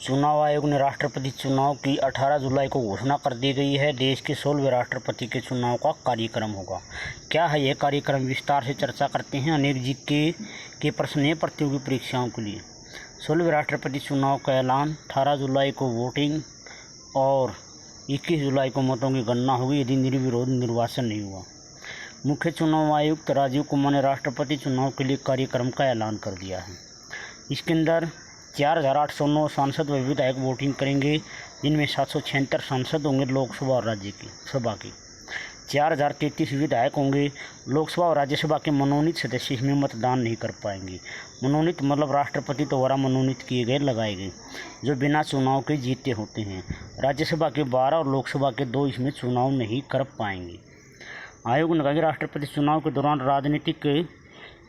चुनाव आयोग ने राष्ट्रपति चुनाव की 18 जुलाई को घोषणा कर दी गई है। देश के 16वें राष्ट्रपति के चुनाव का कार्यक्रम होगा। क्या है यह कार्यक्रम, विस्तार से चर्चा करते हैं। अनेक जीके के प्रश्न प्रतियोगी परीक्षाओं के लिए 16वें राष्ट्रपति चुनाव का ऐलान। 18 जुलाई को वोटिंग और 21 जुलाई को मतों की गणना होगी यदि निर्विरोध निर्वाचन नहीं हुआ। मुख्य चुनाव आयुक्त राजीव कुमार ने राष्ट्रपति चुनाव के लिए कार्यक्रम का ऐलान कर दिया है। इसके अंदर 4809 सांसद व विधायक वोटिंग करेंगे, जिनमें 776 सांसद होंगे लोकसभा और राज्य की सभा के। 4033 विधायक होंगे। लोकसभा और राज्यसभा के मनोनीत सदस्य इसमें मतदान नहीं कर पाएंगे। मनोनीत मतलब राष्ट्रपति द्वारा मनोनीत किए गए लगाए गए, जो बिना चुनाव के जीते होते हैं। राज्यसभा के 12 और लोकसभा के 2 इसमें चुनाव नहीं कर पाएंगे। आयोग ने कहा कि राष्ट्रपति चुनाव के दौरान राजनीतिक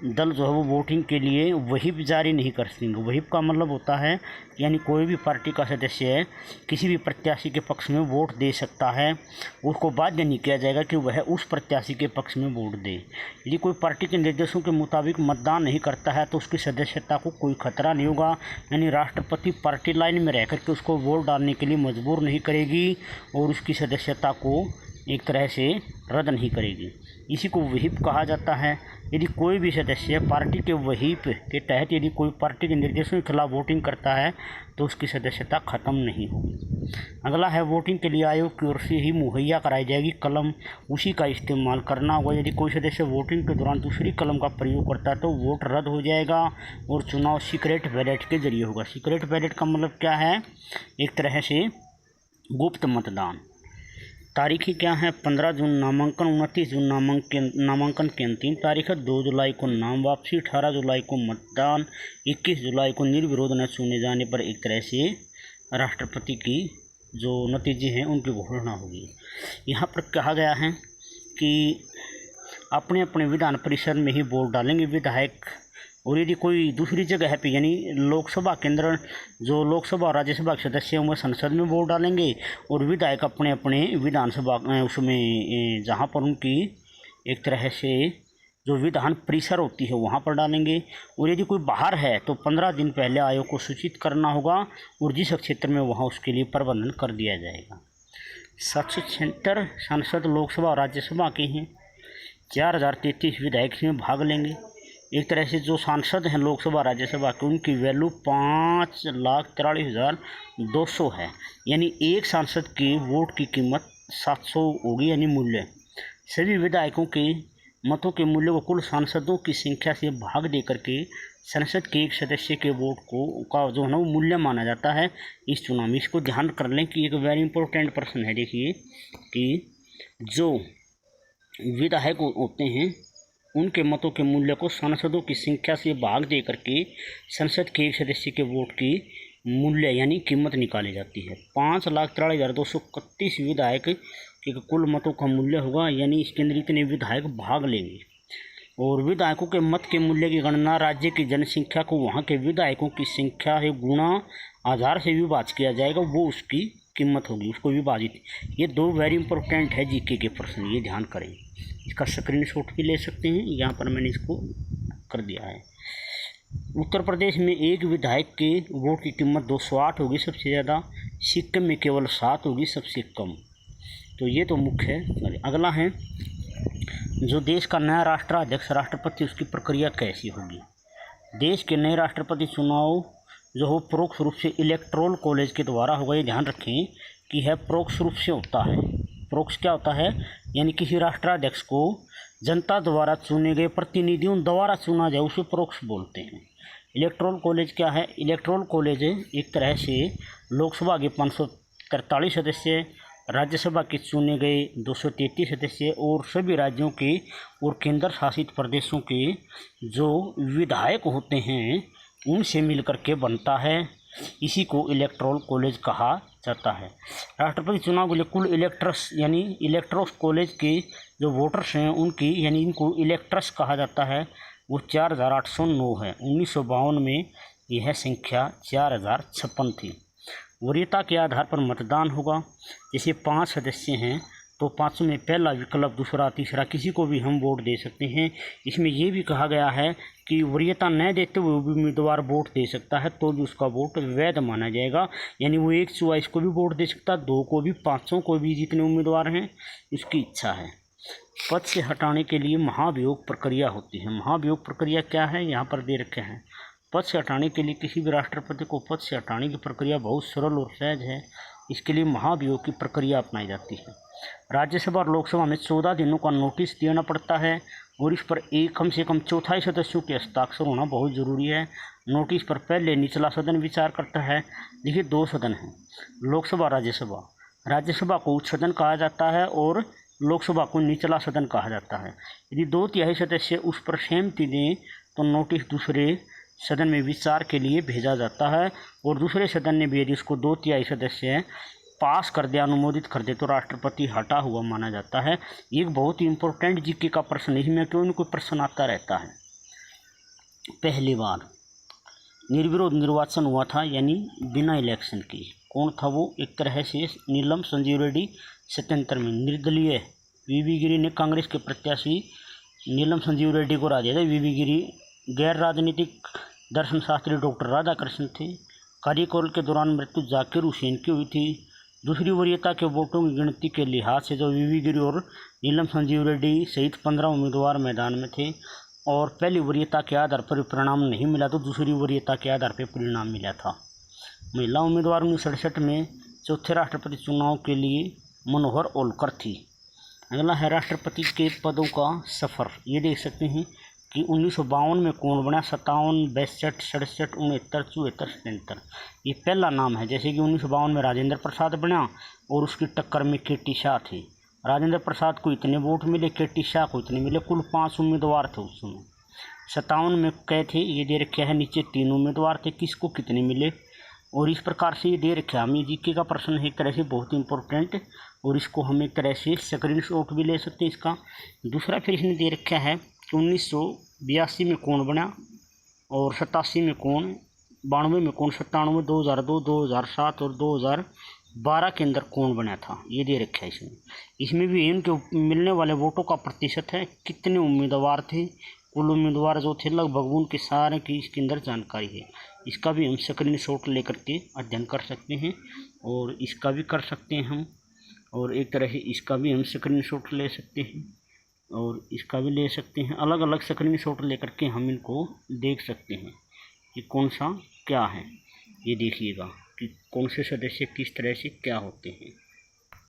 दल जो है वो वोटिंग के लिए व्हिप जारी नहीं कर सकेंगे। व्हिप का मतलब होता है यानी कोई भी पार्टी का सदस्य है किसी भी प्रत्याशी के पक्ष में वोट दे सकता है, उसको बाध्य नहीं किया जाएगा कि वह उस प्रत्याशी के पक्ष में वोट दे। यदि कोई पार्टी के निर्देशों के मुताबिक मतदान नहीं करता है तो उसकी सदस्यता को कोई खतरा नहीं होगा, यानी राष्ट्रपति पार्टी लाइन में रह करके उसको वोट डालने के लिए मजबूर नहीं करेगी और उसकी सदस्यता को एक तरह से रद्द नहीं करेगी। इसी को व्हिप कहा जाता है। यदि कोई भी सदस्य पार्टी के व्हिप के तहत यदि कोई पार्टी के निर्देशों के खिलाफ वोटिंग करता है तो उसकी सदस्यता खत्म नहीं होगी। अगला है वोटिंग के लिए आयोग की ओर से ही मुहैया कराई जाएगी कलम, उसी का इस्तेमाल करना होगा। यदि कोई सदस्य वोटिंग के दौरान दूसरी कलम का प्रयोग करता है तो वोट रद्द हो जाएगा और चुनाव सीक्रेट बैलेट के जरिए होगा। सीक्रेट बैलेट का मतलब क्या है, एक तरह से गुप्त मतदान। तारीखें क्या है, 15 जून नामांकन, 29 जून नामांकन की अंतिम तारीख है, 2 जुलाई को नाम वापसी, 18 जुलाई को मतदान, 21 जुलाई को निर्विरोध न चुने जाने पर एक तरह से राष्ट्रपति की जो नतीजे हैं उनकी घोषणा होगी। यहाँ पर कहा गया है कि अपने अपने विधान परिषद में ही वोट डालेंगे विधायक, और यदि कोई दूसरी जगह है यानी लोकसभा के अंदर जो लोकसभा और राज्यसभा के सदस्य हैं वह संसद में वोट डालेंगे और विधायक अपने अपने विधानसभा उसमें जहां पर उनकी एक तरह से जो विधान परिसर होती है वहां पर डालेंगे। और यदि कोई बाहर है तो 15 दिन पहले आयोग को सूचित करना होगा और जिस क्षेत्र में वहाँ उसके लिए प्रबंधन कर दिया जाएगा। 776 सांसद लोकसभा और राज्यसभा के हैं। 4033 विधायक इसमें भाग लेंगे। एक तरह से जो सांसद हैं लोकसभा राज्यसभा के उनकी वैल्यू 5,43,200 है, यानी एक सांसद के वोट की कीमत 700 होगी, यानी मूल्य। सभी विधायकों के मतों के मूल्य को कुल सांसदों की संख्या से भाग दे करके संसद के एक सदस्य के वोट का जो है ना वो मूल्य माना जाता है इस चुनाव में। इसको ध्यान कर लें कि एक वेरी इंपॉर्टेंट प्रश्न है। देखिए कि जो विधायक होते हैं उनके मतों के मूल्य को सांसदों की संख्या से भाग दे करके संसद के एक सदस्य के वोट की मूल्य यानी कीमत निकाली जाती है। 5,43,231 विधायक के कुल मतों का मूल्य होगा, यानी इसके अंदर इतने विधायक भाग लेंगे। और विधायकों के मत के मूल्य की गणना राज्य की जनसंख्या को वहाँ के विधायकों की संख्या से गुणा आधार से विभाजित किया जाएगा, वो उसकी कीमत होगी, उसको विभाजित। ये 2 वेरी इंपॉर्टेंट है जीके के प्रश्न, ये ध्यान करें। इसका स्क्रीनशॉट भी ले सकते हैं, यहाँ पर मैंने इसको कर दिया है। उत्तर प्रदेश में एक विधायक के वोट की कीमत 208 होगी सबसे ज़्यादा, सिक्किम में केवल 7 होगी सबसे कम। तो ये तो मुख्य है। अगला है जो देश का नया राष्ट्राध्यक्ष राष्ट्रपति उसकी प्रक्रिया कैसी होगी। देश के नए राष्ट्रपति चुनाव जो हो परोक्ष रूप से इलेक्टोरल कॉलेज के द्वारा होगा। ये ध्यान रखें कि है परोक्ष रूप से होता है। परोक्ष क्या होता है, यानी किसी राष्ट्राध्यक्ष को जनता द्वारा चुने गए प्रतिनिधियों द्वारा चुना जाए उसे परोक्ष बोलते हैं। इलेक्टोरल कॉलेज क्या है, इलेक्टोरल कॉलेज एक तरह से लोकसभा के 543 सदस्य, राज्यसभा के चुने गए 233 सदस्य और सभी राज्यों के और केंद्र शासित प्रदेशों के जो विधायक होते हैं उनसे मिलकर के बनता है। इसी को इलेक्टोरल कॉलेज कहा जाता है। राष्ट्रपति चुनाव के लिए कुल इलेक्टर्स यानी इलेक्टोरल कॉलेज के जो वोटर्स हैं उनकी यानी इनको इलेक्टर्स कहा जाता है वो 4,809 है। 1952 में यह संख्या 4,056 थी। वरीयता के आधार पर मतदान होगा। जैसे 5 सदस्य हैं तो 500 में पहला विकल्प, दूसरा, तीसरा किसी को भी हम वोट दे सकते हैं। इसमें ये भी कहा गया है कि वरीयता न देते हुए भी उम्मीदवार वोट दे सकता है तो भी उसका वोट वैध माना जाएगा। यानी वो एक चॉइस को भी वोट दे सकता है, 2 को भी, 500 को भी, जितने उम्मीदवार हैं उसकी इच्छा है। पद से हटाने के लिए महाभियोग प्रक्रिया होती है। महाभियोग प्रक्रिया क्या है, यहाँ पर दे रखे हैं। पद से हटाने के लिए किसी भी राष्ट्रपति को पद से हटाने की प्रक्रिया बहुत सरल और सहज है। इसके लिए महाभियोग की प्रक्रिया अपनाई जाती है। राज्यसभा और लोकसभा में 14 दिनों का नोटिस देना पड़ता है और इस पर कम से कम 1/4 सदस्यों के हस्ताक्षर होना बहुत ज़रूरी है। नोटिस पर पहले निचला सदन विचार करता है। देखिए 2 सदन हैं, लोकसभा, राज्यसभा। राज्यसभा को उच्च सदन कहा जाता है और लोकसभा को निचला सदन कहा जाता है। यदि 2/3 सदस्य उस पर सहमति दें तो नोटिस दूसरे सदन में विचार के लिए भेजा जाता है और दूसरे सदन ने भी यदि उसको 2/3 सदस्य पास कर दे, अनुमोदित कर दे, तो राष्ट्रपति हटा हुआ माना जाता है। एक बहुत ही इम्पोर्टेंट जीके का प्रश्न, इसमें क्यों न कोई प्रश्न आता रहता है। पहली बार निर्विरोध निर्वाचन हुआ था, यानी बिना इलेक्शन की। कौन था वो? एक तरह से नीलम संजीव रेड्डी 77 में। निर्दलीय वीवी गिरी ने कांग्रेस के प्रत्याशी नीलम संजीव रेड्डी को हरा दिया था। वीवी गिरी गैर राजनीतिक दर्शन शास्त्री डॉक्टर राधाकृष्णन थे। कार्यकाल के दौरान मृत्यु जाकिर हुसैन की हुई थी। दूसरी वरीयता के वोटों की गिनती के लिहाज से जो वीवी गिरी और नीलम संजीव रेड्डी सहित 15 उम्मीदवार मैदान में थे और पहली वरीयता के आधार पर परिणाम नहीं मिला तो दूसरी वरीयता के आधार पर परिणाम मिला था। महिला उम्मीदवार 1967 में चौथे राष्ट्रपति चुनाव के लिए मनोहर ओलकर थी। अगला है राष्ट्रपति के पदों का सफ़र। ये देख सकते हैं कि 1952 में कौन बना, 57, 62, 67, 69, 74, 77। ये पहला नाम है। जैसे कि 1952 में राजेंद्र प्रसाद बना और उसकी टक्कर में केटी शाह थे। राजेंद्र प्रसाद को इतने वोट मिले, केटी शाह को इतने मिले। कुल 5 उम्मीदवार थे उस समय। 57 में कै थे, ये दे रखे हैं नीचे 3 उम्मीदवार थे, किसको कितने मिले। और इस प्रकार से ये दे रखा है। हमें जीके का प्रश्न है एक तरह से बहुत इंपॉर्टेंट, और इसको हम एक तरह से स्क्रीनशॉट भी ले सकते हैं इसका। दूसरा फिर इसने दे रखा है कि 1982 में कौन बना और 87 में कौन, 92 में कौन, 97, 2002, 2007 और 2012 के अंदर कौन बना था, ये दे रखा है इसमें। इसमें भी इनके मिलने वाले वोटों का प्रतिशत है, कितने उम्मीदवार थे, कुल उम्मीदवार जो थे लगभग उनके सारे की इसके अंदर जानकारी है। इसका भी हम स्क्रीनशॉट लेकर के अध्ययन कर सकते हैं और इसका भी कर सकते हैं हम, और एक तरह से इसका भी हम स्क्रीनशॉट ले सकते हैं और इसका भी ले सकते हैं। अलग अलग स्क्रीनशॉट लेकर के हम इनको देख सकते हैं कि कौन सा क्या है। ये देखिएगा कि कौन से सदस्य किस तरह से क्या होते हैं।